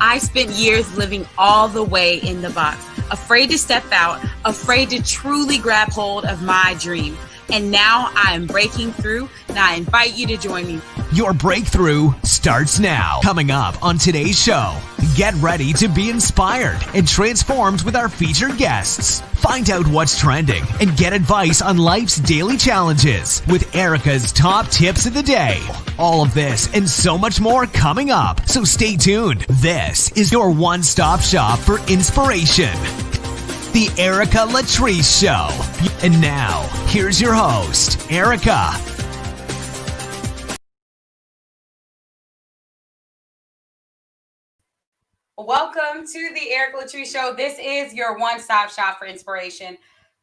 I spent years living all the way in the box, afraid to step out, afraid to truly grab hold of my dream. And now I am breaking through, and I invite you to join me. Your breakthrough starts now. Coming up on today's show, get ready to be inspired and transformed with our featured guests. Find out what's trending and get advice on life's daily challenges with Erica's top tips of the day. All of this and so much more coming up, so stay tuned. This is your one-stop shop for inspiration. The Erica Latrice Show. And now, here's your host, Erica. Welcome to the Erica Latrice Show. This is your one-stop shop for inspiration.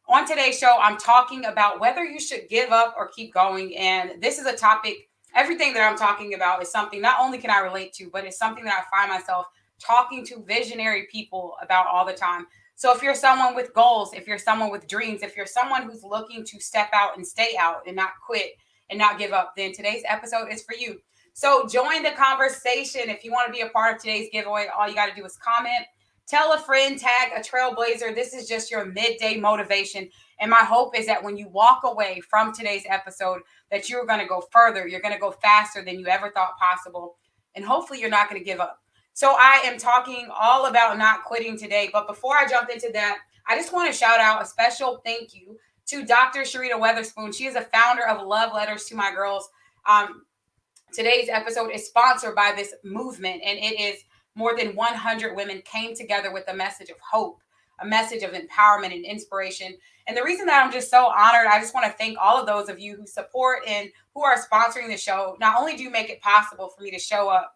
On today's show, I'm talking about whether you should give up or keep going. And this is a topic, everything that I'm talking about is something not only can I relate to, but it's something that I find myself talking to visionary people about all the time. So if you're someone with goals, if you're someone with dreams, if you're someone who's looking to step out and stay out and not quit and not give up, then today's episode is for you. So join the conversation. If you want to be a part of today's giveaway, all you got to do is comment, tell a friend, tag a trailblazer. This is just your midday motivation. And my hope is that when you walk away from today's episode, that you're going to go further. You're going to go faster than you ever thought possible. And hopefully you're not going to give up. So I am talking all about not quitting today. But before I jump into that, I just want to shout out a special thank you to Dr. Sharita Weatherspoon. She is a founder of Love Letters to My Girls. Today's episode is sponsored by this movement, and it is more than 100 women came together with a message of hope, a message of empowerment and inspiration. And the reason that I'm just so honored, I just want to thank all of those of you who support and who are sponsoring the show. Not only do you make it possible for me to show up,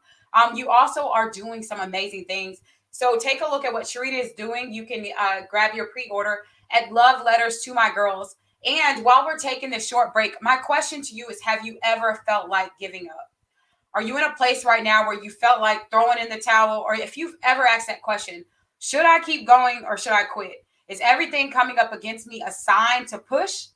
you also are doing some amazing things. So take a look at what Sharita is doing. You can grab your pre-order at Love Letters to My Girls. And while we're taking this short break, my question to you is, have you ever felt like giving up? Are you in a place right now where you felt like throwing in the towel? Or if you've ever asked that question, should I keep going or should I quit? Is everything coming up against me a sign to push?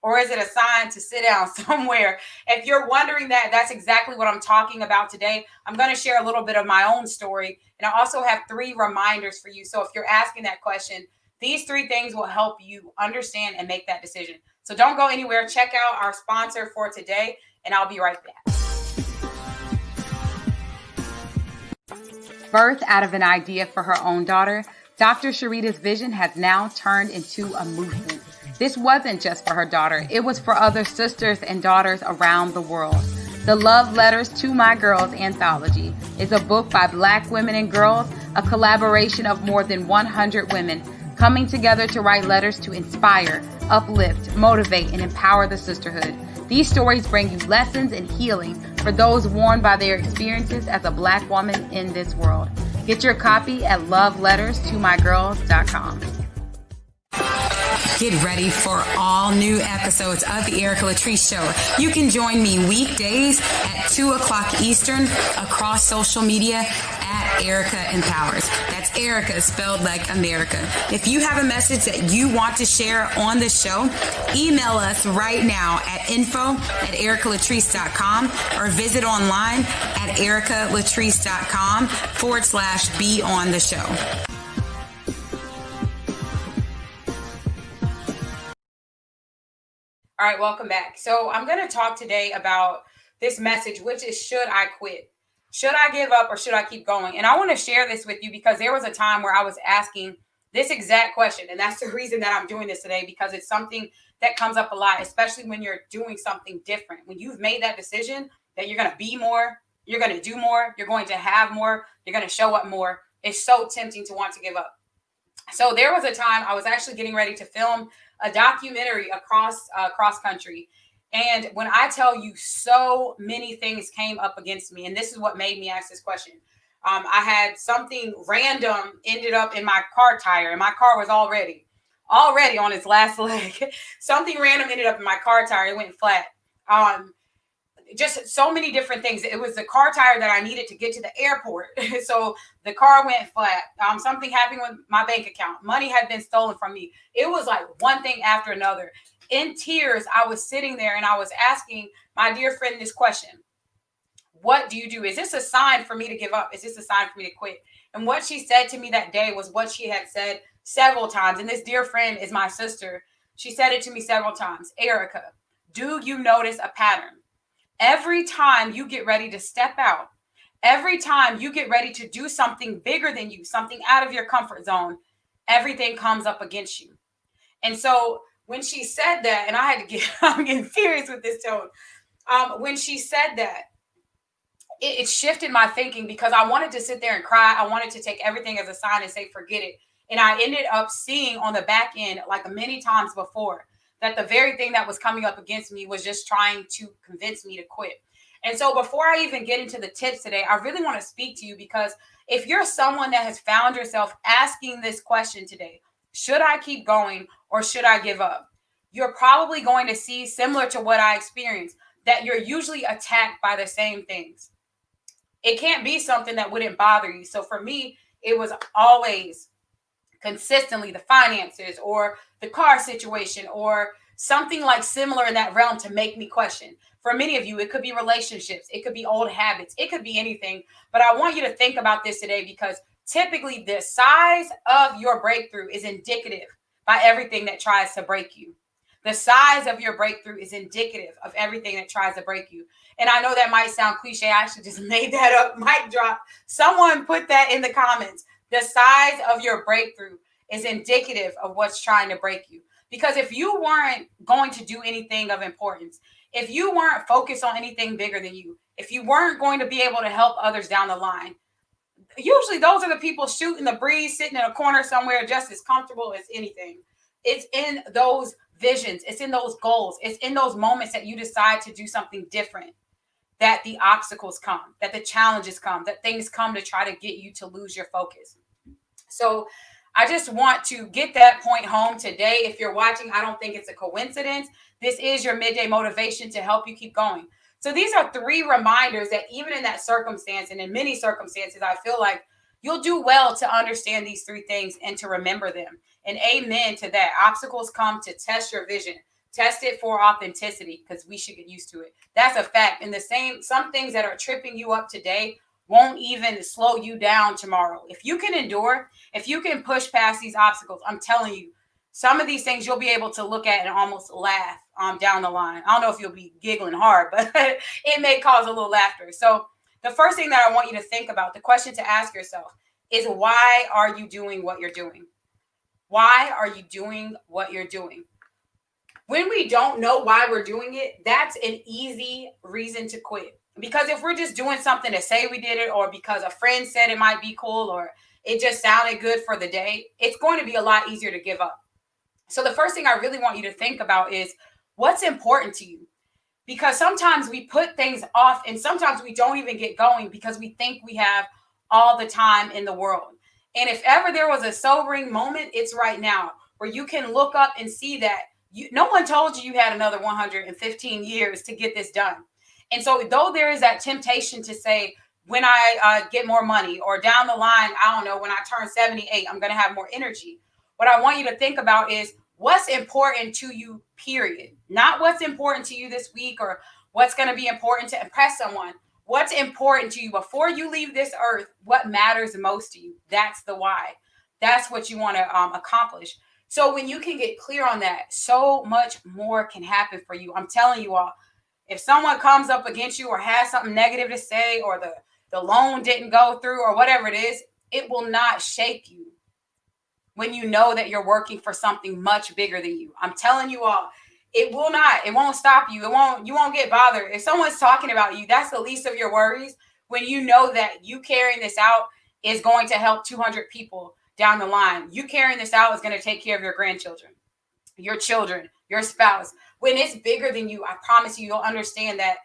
Or is it a sign to sit down somewhere? If you're wondering that, that's exactly what I'm talking about today. I'm going to share a little bit of my own story. And I also have 3 reminders for you. So if you're asking that question, these 3 things will help you understand and make that decision. So don't go anywhere. Check out our sponsor for today, and I'll be right back. Birthed out of an idea for her own daughter, Dr. Sharita's vision has now turned into a movement. This wasn't just for her daughter. It was for other sisters and daughters around the world. The Love Letters to My Girls anthology is a book by Black women and girls, a collaboration of more than 100 women coming together to write letters to inspire, uplift, motivate, and empower the sisterhood. These stories bring you lessons and healing for those worn by their experiences as a Black woman in this world. Get your copy at loveletterstomygirls.com. Get ready for all new episodes of the Erica Latrice Show. You can join me weekdays at 2 o'clock Eastern across social media at Erica Empowers. That's Erica spelled like America. If you have a message that you want to share on the show, email us right now at info@ericalatrice.com or visit online at ericalatrice.com/be on the show. All right, welcome back. So I'm going to talk today about this message, which is, should I quit? Should I give up or should I keep going? And I want to share this with you because there was a time where I was asking this exact question. And that's the reason that I'm doing this today, because it's something that comes up a lot, especially when you're doing something different. When you've made that decision that you're going to be more, you're going to do more, you're going to have more, you're going to show up more. It's so tempting to want to give up. So there was a time I was actually getting ready to film a documentary across country. And when I tell you, so many things came up against me. And this is what made me ask this question. I had something random ended up in my car tire, and my car was already on its last leg. Something random ended up in my car tire. It went flat. Just so many different things. It was the car tire that I needed to get to the airport. So the car went flat. Something happened with my bank account. Money had been stolen from me. It was like one thing after another. In tears, I was sitting there and I was asking my dear friend this question. what do you do? Is this a sign for me to give up? Is this a sign for me to quit? And what she said to me that day was what she had said several times. And this dear friend is my sister. She said it to me several times. Erica, do you notice a pattern? Every time you get ready to step out, every time you get ready to do something bigger than you, something out of your comfort zone, everything comes up against you. And so when she said that, and I had to get, I'm getting furious with this tone. When she said that, it shifted my thinking because I wanted to sit there and cry. I wanted to take everything as a sign and say, forget it. And I ended up seeing on the back end, like many times before, that the very thing that was coming up against me was just trying to convince me to quit. And so before I even get into the tips today, I really want to speak to you because if you're someone that has found yourself asking this question today, should I keep going or should I give up? You're probably going to see, similar to what I experienced, that you're usually attacked by the same things. It can't be something that wouldn't bother you. So for me, it was always consistently the finances or the car situation or something like similar in that realm to make me question. For many of you, it could be relationships. It could be old habits. It could be anything. But I want you to think about this today because typically the size of your breakthrough is indicative by everything that tries to break you. The size of your breakthrough is indicative of everything that tries to break you. And I know that might sound cliche. I actually just made that up. Mic drop. Someone put that in the comments. The size of your breakthrough is indicative of what's trying to break you. Because if you weren't going to do anything of importance, if you weren't focused on anything bigger than you, if you weren't going to be able to help others down the line, usually those are the people shooting the breeze, sitting in a corner somewhere just as comfortable as anything. It's in those visions. It's in those goals. It's in those moments that you decide to do something different, that the obstacles come, that the challenges come, that things come to try to get you to lose your focus. So I just want to get that point home today. If you're watching, I don't think it's a coincidence. This is your midday motivation to help you keep going. So these are 3 reminders that even in that circumstance and in many circumstances, I feel like you'll do well to understand these 3 things and to remember them. And amen to that. Obstacles come to test your vision. Test it for authenticity because we should get used to it. That's a fact. And some things that are tripping you up today won't even slow you down tomorrow. If you can endure, if you can push past these obstacles, I'm telling you, some of these things you'll be able to look at and almost laugh down the line. I don't know if you'll be giggling hard, but it may cause a little laughter. So the first thing that I want you to think about, the question to ask yourself is, why are you doing what you're doing? Why are you doing what you're doing? When we don't know why we're doing it, that's an easy reason to quit. Because if we're just doing something to say we did it, or because a friend said it might be cool, or it just sounded good for the day, it's going to be a lot easier to give up. So the first thing I really want you to think about is what's important to you. Because sometimes we put things off and sometimes we don't even get going because we think we have all the time in the world. And if ever there was a sobering moment, it's right now, where you can look up and see that no one told you had another 115 years to get this done. And so though there is that temptation to say, when I get more money, or down the line, I don't know, when I turn 78, I'm going to have more energy. What I want you to think about is what's important to you, period. Not what's important to you this week or what's going to be important to impress someone. What's important to you before you leave this earth? What matters most to you? That's the why. That's what you want to accomplish. So when you can get clear on that, so much more can happen for you. I'm telling you all, if someone comes up against you or has something negative to say, or the loan didn't go through or whatever it is, it will not shake you when you know that you're working for something much bigger than you. I'm telling you all, it will not. It won't stop you. You won't get bothered. If someone's talking about you, that's the least of your worries. When you know that you carrying this out is going to help 200 people down the line. You carrying this out is going to take care of your grandchildren, your children, your spouse. When it's bigger than you, I promise you'll understand that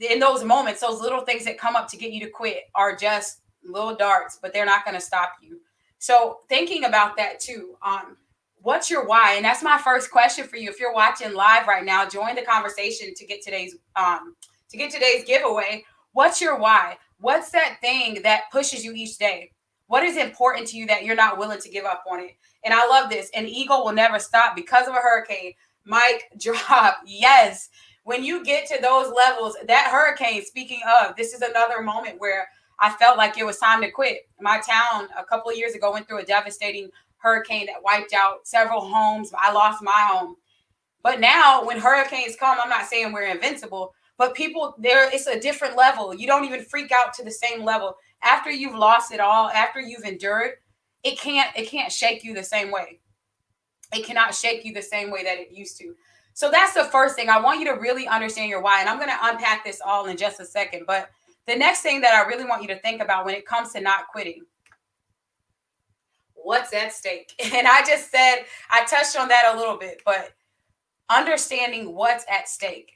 in those moments, those little things that come up to get you to quit are just little darts, but they're not going to stop you. So thinking about that too, what's your why? And that's my first question for you. If you're watching live right now, join the conversation to get today's giveaway. What's your why? What's that thing that pushes you each day? What is important to you that you're not willing to give up on it? And I love this. An eagle will never stop because of a hurricane. Mic drop. Yes. when you get to those levels, that hurricane, speaking of, this is another moment where I felt like it was time to quit. My town a couple of years ago went through a devastating hurricane that wiped out several homes. I lost my home. But now when hurricanes come, I'm not saying we're invincible, but people there, it's a different level. You don't even freak out to the same level. After you've lost it all, after you've endured, it can't shake you the same way. It cannot shake you the same way that it used to. So that's the first thing. I want you to really understand your why. And I'm going to unpack this all in just a second. But the next thing that I really want you to think about when it comes to not quitting, what's at stake? And I just said, I touched on that a little bit, but understanding what's at stake,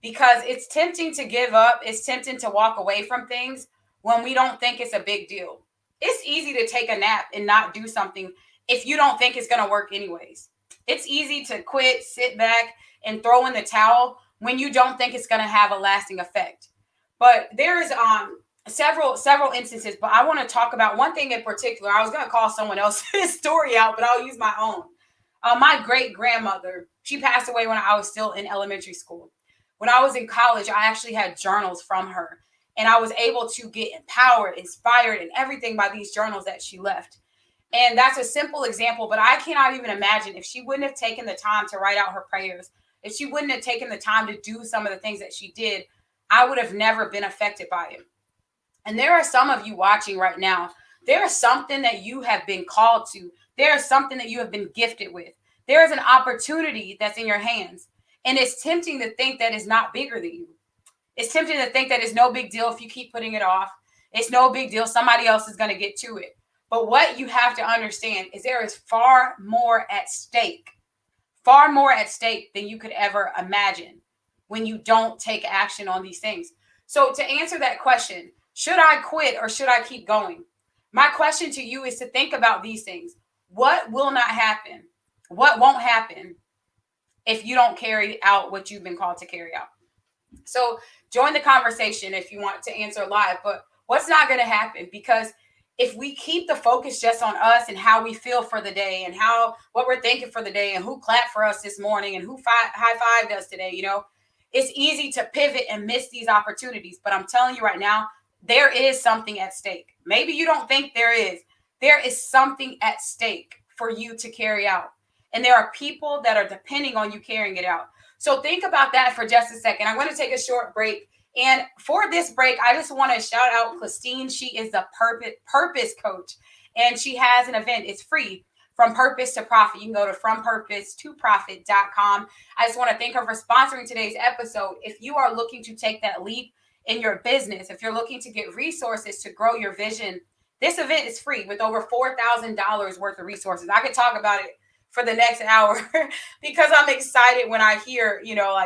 because it's tempting to give up. It's tempting to walk away from things when we don't think it's a big deal. It's easy to take a nap and not do something if you don't think it's going to work anyways. It's easy to quit, sit back, and throw in the towel when you don't think it's going to have a lasting effect. But there's several instances, but I want to talk about one thing in particular. I was going to call someone else's story out, but I'll use my own. My great-grandmother, she passed away when I was still in elementary school. When I was in college, I actually had journals from her, and I was able to get empowered, inspired, and everything by these journals that she left. And that's a simple example, but I cannot even imagine if she wouldn't have taken the time to write out her prayers, if she wouldn't have taken the time to do some of the things that she did, I would have never been affected by it. And there are some of you watching right now. There is something that you have been called to. There is something that you have been gifted with. There is an opportunity that's in your hands. And it's tempting to think that it's not bigger than you. It's tempting to think that it's no big deal if you keep putting it off. It's no big deal. Somebody else is going to get to it. But what you have to understand is there is far more at stake than you could ever imagine when you don't take action on these things. So to answer that question, should I quit or should I keep going? My question to you is to think about these things. What will not happen? What won't happen if you don't carry out what you've been called to carry out? So join the conversation if you want to answer live, but what's not going to happen? Because if we keep the focus just on us and how we feel for the day and what we're thinking for the day and who clapped for us this morning and who high-fived us today, it's easy to pivot and miss these opportunities. But I'm telling you right now, there is something at stake. Maybe you don't think there is. There is something at stake for you to carry out. And there are people that are depending on you carrying it out. So think about that for just a second. I'm going to take a short break. And for this break, I just want to shout out Christine. She is the purpose coach, and she has an event. It's free, From Purpose to Profit. You can go to FromPurposeToProfit.com. I just want to thank her for sponsoring today's episode. If you are looking to take that leap in your business, if you're looking to get resources to grow your vision, this event is free with over $4,000 worth of resources. I could talk about it for the next hour because I'm excited when I hear,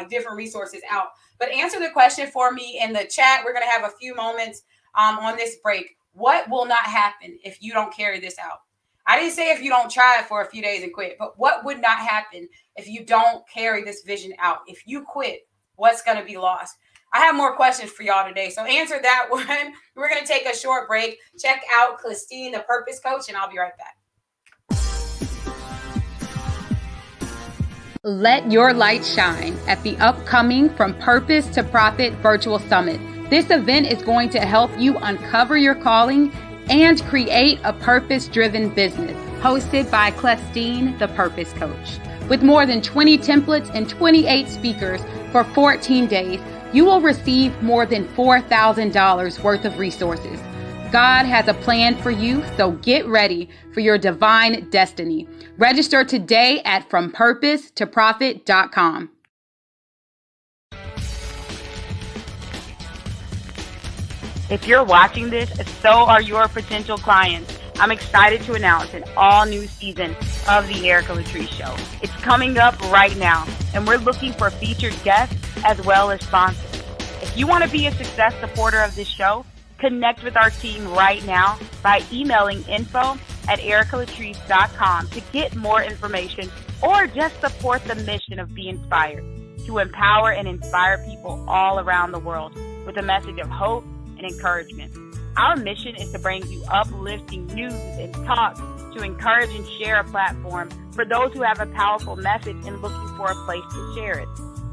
different resources out. But answer the question for me in the chat. We're going to have a few moments on this break. What will not happen if you don't carry this out? I didn't say if you don't try it for a few days and quit, but what would not happen if you don't carry this vision out? If you quit, what's going to be lost? I have more questions for y'all today. So answer that one. We're going to take a short break. Check out Christine, the Purpose Coach, and I'll be right back. Let your light shine at the upcoming From Purpose to Profit Virtual Summit. This event is going to help you uncover your calling and create a purpose-driven business. Hosted by Christine, the Purpose Coach. With more than 20 templates and 28 speakers for 14 days, you will receive more than $4,000 worth of resources. God has a plan for you, so get ready for your divine destiny. Register today at FromPurposeToProfit.com. If you're watching this, so are your potential clients. I'm excited to announce an all-new season of the Erica Latrice Show. It's coming up right now, and we're looking for featured guests as well as sponsors. If you want to be a success supporter of this show, connect with our team right now by emailing info@ericalatrice.com to get more information or just support the mission of Be Inspired, to empower and inspire people all around the world with a message of hope and encouragement. Our mission is to bring you uplifting news and talk to encourage and share a platform for those who have a powerful message and looking for a place to share it.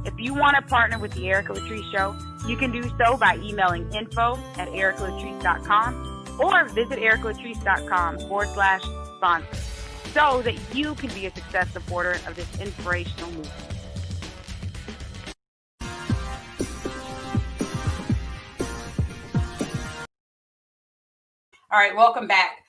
If you want to partner with the Erica Latrice Show, you can do so by emailing info@ericalatrice.com or visit ericalatrice.com/sponsor so that you can be a success supporter of this inspirational movement. All right, welcome back.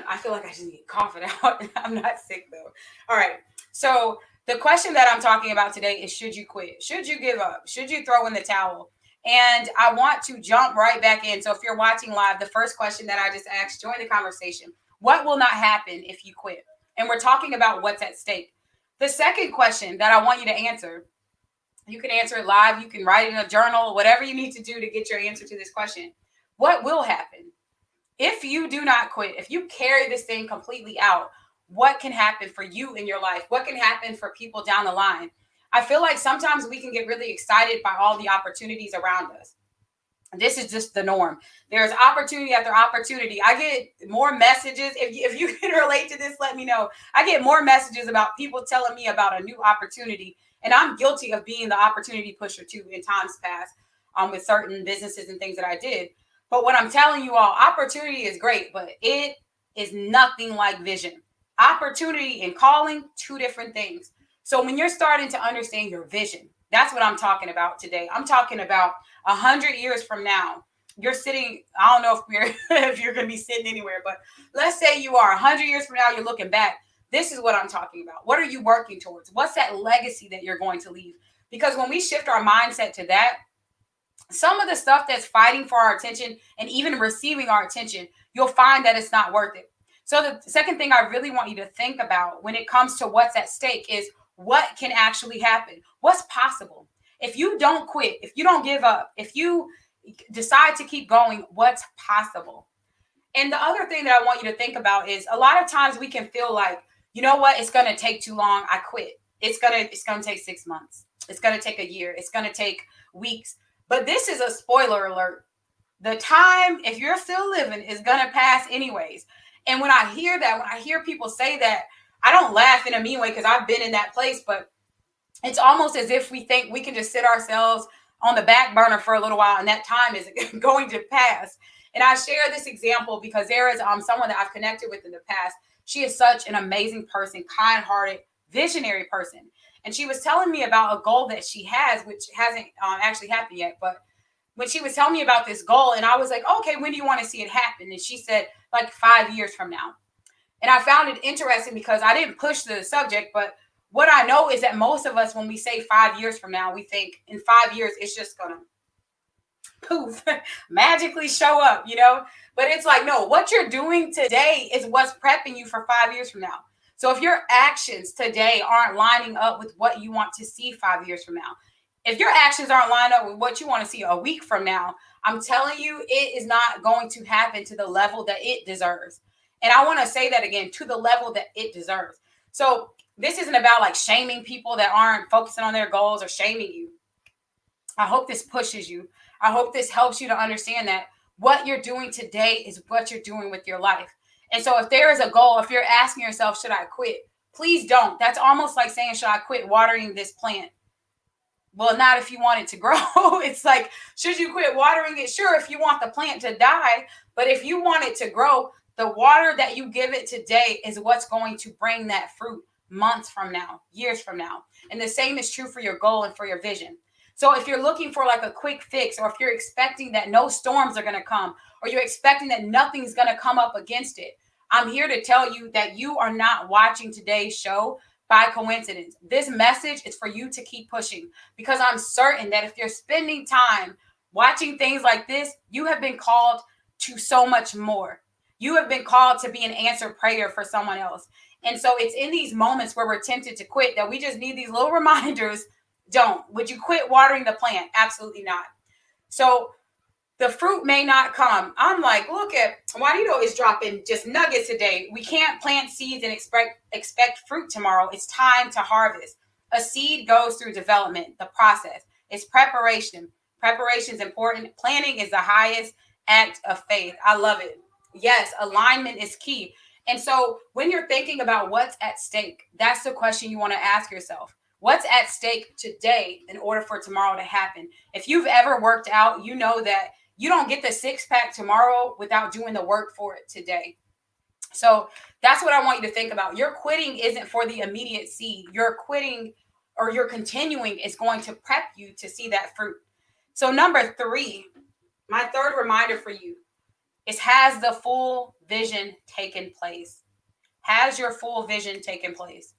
I feel like I just need to cough it out. I'm not sick though. All right. So the question that I'm talking about today is, should you quit? Should you give up? Should you throw in the towel? And I want to jump right back in. So if you're watching live, the first question that I just asked, join the conversation. What will not happen if you quit? And we're talking about what's at stake. The second question that I want you to answer, you can answer it live. You can write it in a journal, whatever you need to do to get your answer to this question. What will happen if you do not quit? If you carry this thing completely out, what can happen for you in your life? What can happen for people down the line? I feel like sometimes we can get really excited by all the opportunities around us. This is just the norm. There's opportunity after opportunity. I get more messages. If you can relate to this, let me know. I get more messages about people telling me about a new opportunity. And I'm guilty of being the opportunity pusher too in times past with certain businesses and things that I did. But what I'm telling you all, opportunity is great, but it is nothing like vision. Opportunity and calling, two different things. So when you're starting to understand your vision, that's what I'm talking about today. I'm talking about 100 years from now. You're sitting, I don't know if you're going to be sitting anywhere, but let's say you are 100 years from now, you're looking back. This is what I'm talking about. What are you working towards? What's that legacy that you're going to leave? Because when we shift our mindset to that, some of the stuff that's fighting for our attention and even receiving our attention, you'll find that it's not worth it. So the second thing I really want you to think about when it comes to what's at stake is what can actually happen. What's possible? If you don't quit, if you don't give up, if you decide to keep going, what's possible? And the other thing that I want you to think about is a lot of times we can feel like, you know what, it's going to take too long. I quit. It's going to take 6 months. It's going to take a year. It's going to take weeks. But this is a spoiler alert. The time, if you're still living, is going to pass anyways. And when I hear that, when I hear people say that, I don't laugh in a mean way because I've been in that place, but it's almost as if we think we can just sit ourselves on the back burner for a little while and that time is going to pass. And I share this example because there is someone that I've connected with in the past. She is such an amazing person, kind-hearted, visionary person. And she was telling me about a goal that she has, which hasn't actually happened yet. But when she was telling me about this goal, and I was like, okay, when do you want to see it happen? And she said, like 5 years from now. And I found it interesting because I didn't push the subject. But what I know is that most of us, when we say 5 years from now, we think in 5 years, it's just going to poof, magically show up, you know? But it's like, no, what you're doing today is what's prepping you for 5 years from now. So if your actions today aren't lining up with what you want to see 5 years from now, if your actions aren't lined up with what you want to see a week from now, I'm telling you, it is not going to happen to the level that it deserves. And I want to say that again, to the level that it deserves. So this isn't about like shaming people that aren't focusing on their goals or shaming you. I hope this pushes you. I hope this helps you to understand that what you're doing today is what you're doing with your life. And so if there is a goal, if you're asking yourself, should I quit? Please don't. That's almost like saying, should I quit watering this plant? Well, not if you want it to grow. It's like, should you quit watering it? Sure, if you want the plant to die. But if you want it to grow, the water that you give it today is what's going to bring that fruit months from now, years from now. And the same is true for your goal and for your vision. So if you're looking for like a quick fix, or if you're expecting that no storms are going to come, or you're expecting that nothing's going to come up against it, I'm here to tell you that you are not watching today's show by coincidence. This message is for you to keep pushing, because I'm certain that if you're spending time watching things like this, you have been called to so much more. You have been called to be an answered prayer for someone else. And so it's in these moments where we're tempted to quit that we just need these little reminders. Don't. Would you quit watering the plant? Absolutely not. So the fruit may not come. I'm like, look at Juanito is dropping just nuggets today. We can't plant seeds and expect fruit tomorrow. It's time to harvest. A seed goes through development, the process. It's preparation. Preparation is important. Planting is the highest act of faith. I love it. Yes, alignment is key. And so when you're thinking about what's at stake, that's the question you want to ask yourself. What's at stake today in order for tomorrow to happen? If you've ever worked out, you know that you don't get the six-pack tomorrow without doing the work for it today. So that's what I want you to think about. Your quitting isn't for the immediate seed. Your quitting or your continuing is going to prep you to see that fruit. So number 3, my third reminder for you is, has the full vision taken place? Has your full vision taken place?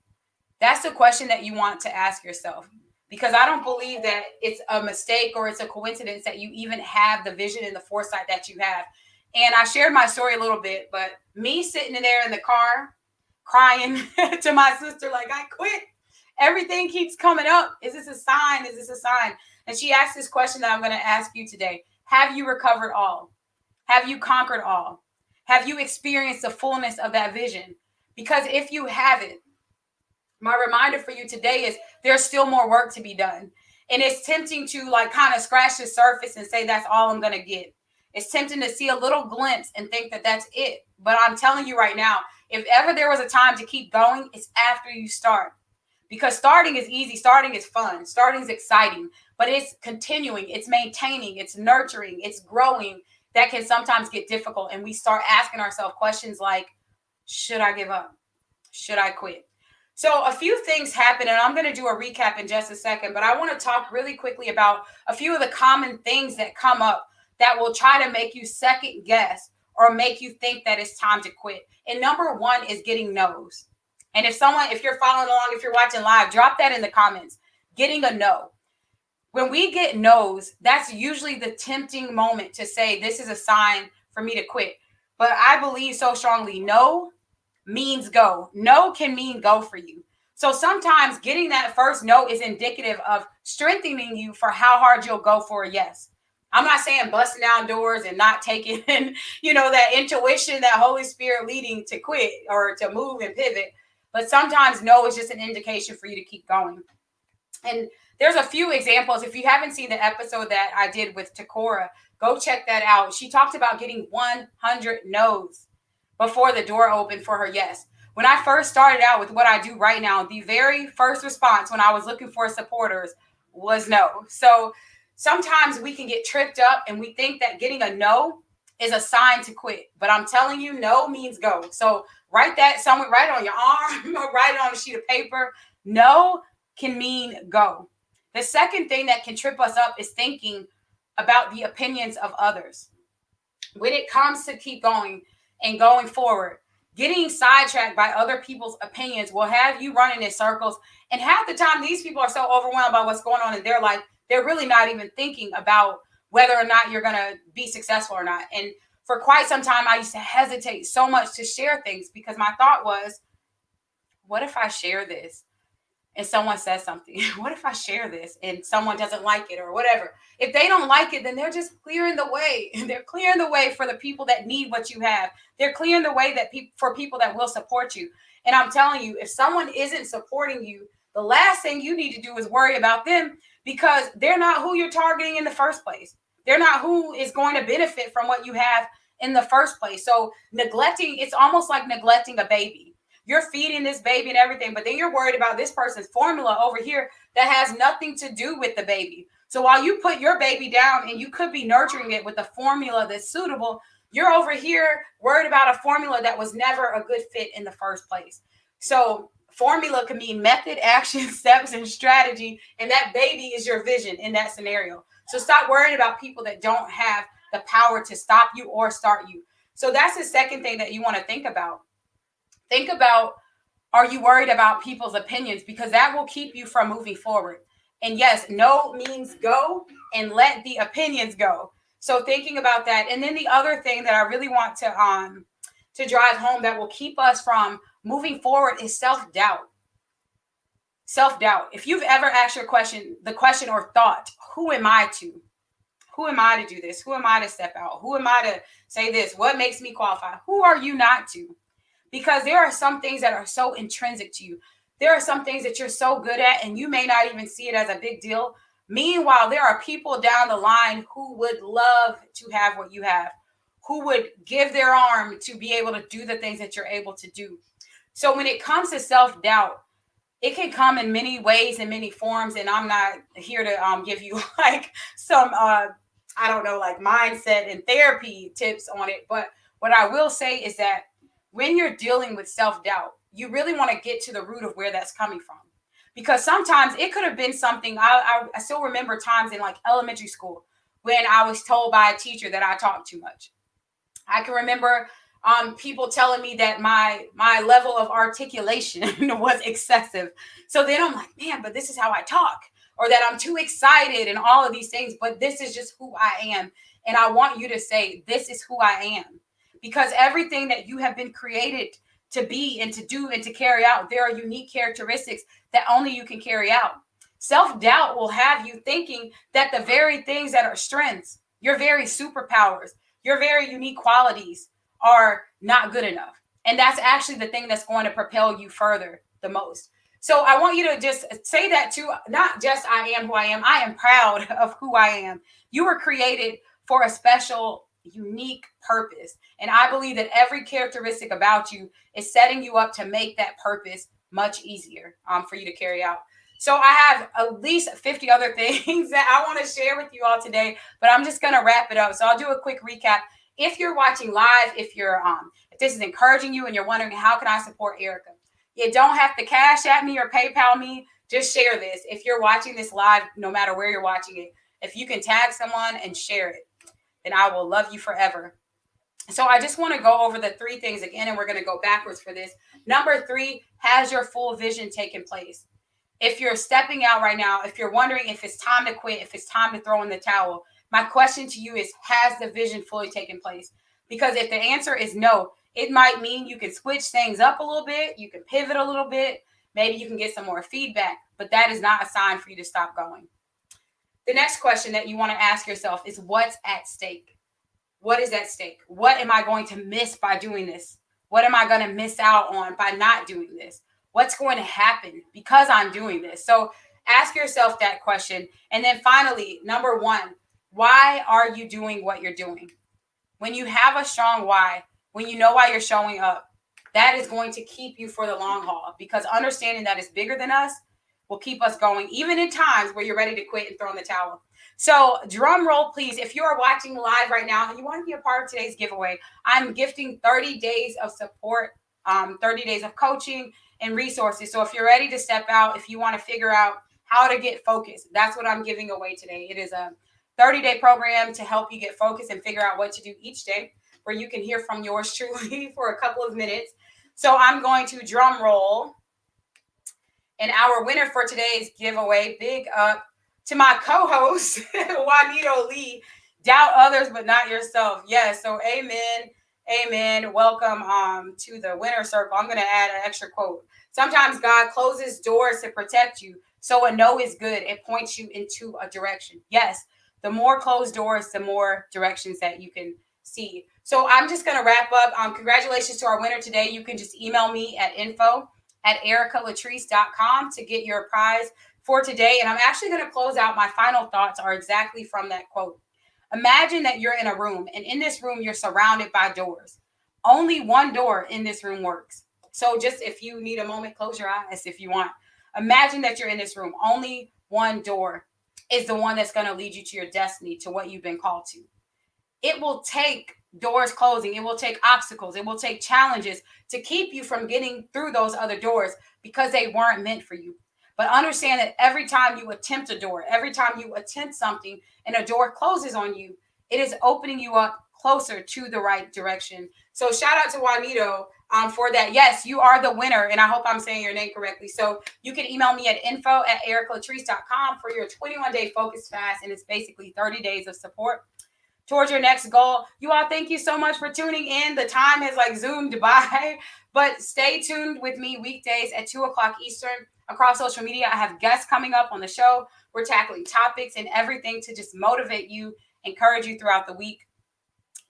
That's the question that you want to ask yourself, because I don't believe that it's a mistake or it's a coincidence that you even have the vision and the foresight that you have. And I shared my story a little bit, but me sitting in there in the car crying to my sister, like, I quit. Everything keeps coming up. Is this a sign? Is this a sign? And she asked this question that I'm going to ask you today. Have you recovered all? Have you conquered all? Have you experienced the fullness of that vision? Because if you haven't, my reminder for you today is there's still more work to be done. And it's tempting to like kind of scratch the surface and say, that's all I'm going to get. It's tempting to see a little glimpse and think that that's it. But I'm telling you right now, if ever there was a time to keep going, it's after you start. Because starting is easy. Starting is fun. Starting is exciting. But it's continuing. It's maintaining. It's nurturing. It's growing. That can sometimes get difficult. And we start asking ourselves questions like, should I give up? Should I quit? So a few things happen, and I'm going to do a recap in just a second. But I want to talk really quickly about a few of the common things that come up that will try to make you second guess or make you think that it's time to quit. And number 1 is getting no's. And if you're following along, if you're watching live, drop that in the comments. Getting a no. When we get no's, that's usually the tempting moment to say, this is a sign for me to quit. But I believe so strongly, no means go. No can mean go for you. So sometimes getting that first no is indicative of strengthening you for how hard you'll go for a yes. I'm not saying busting down doors and not taking, that intuition, that Holy Spirit leading to quit or to move and pivot. But sometimes no is just an indication for you to keep going. And there's a few examples. If you haven't seen the episode that I did with Takora, go check that out. She talked about getting 100 no's before the door opened for her yes. When I first started out with what I do right now, the very first response when I was looking for supporters was no. So sometimes we can get tripped up and we think that getting a no is a sign to quit. But I'm telling you, no means go. So write that somewhere, write it on your arm, write it on a sheet of paper. No can mean go. The second thing that can trip us up is thinking about the opinions of others. When it comes to keep going and going forward, getting sidetracked by other people's opinions will have you running in circles. And half the time, these people are so overwhelmed by what's going on in their life, they're really not even thinking about whether or not you're going to be successful or not. And for quite some time, I used to hesitate so much to share things because my thought was, what if I share this and someone says something? What if I share this and someone doesn't like it or whatever? If they don't like it, then they're just clearing the way. They're clearing the way for the people that need what you have. They're clearing the way that for people that will support you. And I'm telling you, if someone isn't supporting you, the last thing you need to do is worry about them, because they're not who you're targeting in the first place. They're not who is going to benefit from what you have in the first place. So it's almost like neglecting a baby. You're feeding this baby and everything, but then you're worried about this person's formula over here that has nothing to do with the baby. So while you put your baby down and you could be nurturing it with a formula that's suitable, you're over here worried about a formula that was never a good fit in the first place. So formula can mean method, action, steps, and strategy. And that baby is your vision in that scenario. So stop worrying about people that don't have the power to stop you or start you. So that's the second thing that you want to think about. Think about, are you worried about people's opinions? Because that will keep you from moving forward. And yes, no means go, and let the opinions go. So thinking about that. And then the other thing that I really want to drive home that will keep us from moving forward is self-doubt. Self-doubt. If you've ever asked the question or thought, who am I to? Who am I to do this? Who am I to step out? Who am I to say this? What makes me qualify? Who are you not to? Because there are some things that are so intrinsic to you. There are some things that you're so good at, and you may not even see it as a big deal. Meanwhile, there are people down the line who would love to have what you have, who would give their arm to be able to do the things that you're able to do. So when it comes to self-doubt, it can come in many ways and many forms. And I'm not here to give you like some, I don't know, like mindset and therapy tips on it. But what I will say is that when you're dealing with self-doubt, you really want to get to the root of where that's coming from. Because sometimes it could have been something. I still remember times in like elementary school when I was told by a teacher that I talked too much. I can remember people telling me that my level of articulation was excessive. So then I'm like, man, but this is how I talk, or that I'm too excited and all of these things. But this is just who I am. And I want you to say, this is who I am, because everything that you have been created to be and to do and to carry out, there are unique characteristics that only you can carry out. Self-doubt will have you thinking that the very things that are strengths, your very superpowers, your very unique qualities are not good enough. And that's actually the thing that's going to propel you further the most. So I want you to just say that too, not just I am who I am proud of who I am. You were created for a special, unique purpose. And I believe that every characteristic about you is setting you up to make that purpose much easier for you to carry out. So I have at least 50 other things that I want to share with you all today, but I'm just going to wrap it up. So I'll do a quick recap. If you're watching live, if this is encouraging you and you're wondering, how can I support Erica? You don't have to cash at me or PayPal me. Just share this. If you're watching this live, no matter where you're watching it, if you can tag someone and share it, then I will love you forever. So I just want to go over the 3 things again, and we're going to go backwards for this. Number 3, has your full vision taken place? If you're stepping out right now, if you're wondering if it's time to quit, if it's time to throw in the towel, my question to you is, has the vision fully taken place? Because if the answer is no, it might mean you can switch things up a little bit. You can pivot a little bit. Maybe you can get some more feedback, but that is not a sign for you to stop going. The next question that you want to ask yourself is, what's at stake? What is at stake? What am I going to miss by doing this? What am I going to miss out on by not doing this? What's going to happen because I'm doing this? So ask yourself that question. And then finally, number 1, why are you doing what you're doing? When you have a strong why, when you know why you're showing up, that is going to keep you for the long haul, because understanding that it's bigger than us will keep us going, even in times where you're ready to quit and throw in the towel. So drum roll, please. If you are watching live right now and you want to be a part of today's giveaway, I'm gifting 30 days of support, 30 days of coaching and resources. So if you're ready to step out, if you want to figure out how to get focused, that's what I'm giving away today. It is a 30-day program to help you get focused and figure out what to do each day, where you can hear from yours truly for a couple of minutes. So I'm going to drum roll. And our winner for today's giveaway, big up to my co-host, Juanito Lee. Doubt others, but not yourself. Yes. So amen. Amen. Welcome to the winner circle. I'm going to add an extra quote. Sometimes God closes doors to protect you. So a no is good. It points you into a direction. Yes. The more closed doors, the more directions that you can see. So I'm just going to wrap up. Congratulations to our winner today. You can just email me at info@ericalatrice.com to get your prize for today. And I'm actually going to close out. My final thoughts are exactly from that quote. Imagine that you're in a room, and in this room, you're surrounded by doors. Only one door in this room works. So just if you need a moment, close your eyes if you want. Imagine that you're in this room. Only one door is the one that's going to lead you to your destiny, to what you've been called to. It will take doors closing. It will take obstacles. It will take challenges to keep you from getting through those other doors, because they weren't meant for you. But understand that every time you attempt a door, every time you attempt something and a door closes on you, it is opening you up closer to the right direction. So shout out to Juanito for that. Yes, you are the winner. And I hope I'm saying your name correctly. So you can email me at info@ericalatrice.com for your 21-day focus fast. And it's basically 30 days of support towards your next goal. You all, thank you so much for tuning in. The time has like zoomed by, but stay tuned with me weekdays at 2:00 Eastern across social media. I have guests coming up on the show. We're tackling topics and everything to just motivate you, encourage you throughout the week.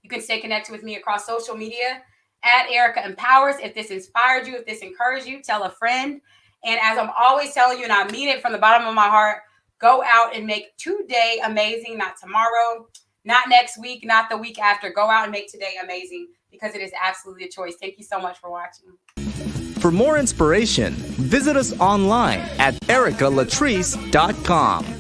You can stay connected with me across social media at Erica Empowers. If this inspired you, if this encouraged you, tell a friend. And as I'm always telling you, and I mean it from the bottom of my heart, go out and make today amazing, not tomorrow, not next week, not the week after. Go out and make today amazing, because it is absolutely a choice. Thank you so much for watching. For more inspiration, visit us online at ericalatrice.com.